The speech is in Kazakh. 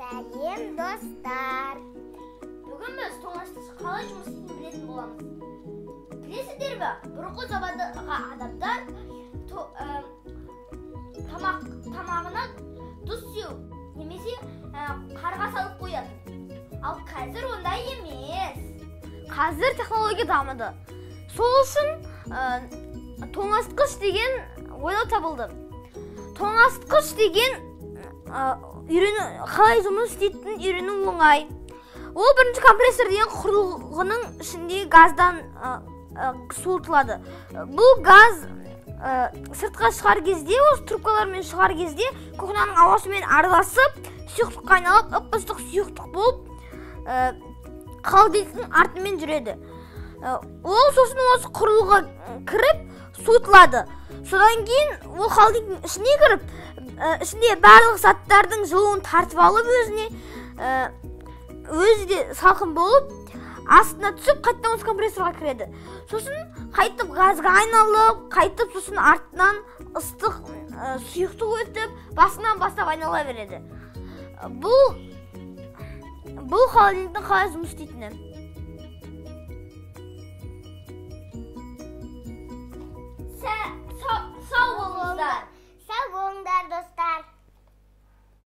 Сәлем, достар. Бүгін біз тоңазытқыш қалай жұмыс істейтінін білетін боламыз. Білесіздер бе, бұрынғы замандағы адамдар тамағына тұз сеу немесе қарға салып қояды. Ал қазір ондай емес. Қазір технология дамыды. Сол үшін тоңазытқыш деген ойлау табылды. Тоңазытқыш деген қалай жұмыс істейтінін үйрену оңай. Ол бірінші компрессор деген құрылғының ішінде газдан суытылады. Бұл газ сыртқа шығар кезде, осы трубкалармен шығар кезде кухняның ауасымен араласып, сұйықтыққа айналып, ып-ыстық сұйықтық болып, холодильниктің артымен жүреді. Ол сосын осы құрылғыға кіріп суытылады. Содан кейін ол холодильниктің ішіне кіріп, ішінде барлық заттардың жылуын тартып алып өзі де салқын болып, астына түсіп, қайтадан осы компрессорға кіреді. Сосын қайтып газға айналып, қайтып сосын артынан ыстық сұйықтық өтіп, басынан бастап айнала береді. Бұл холодильниктің қалай жұмыс істейтіні.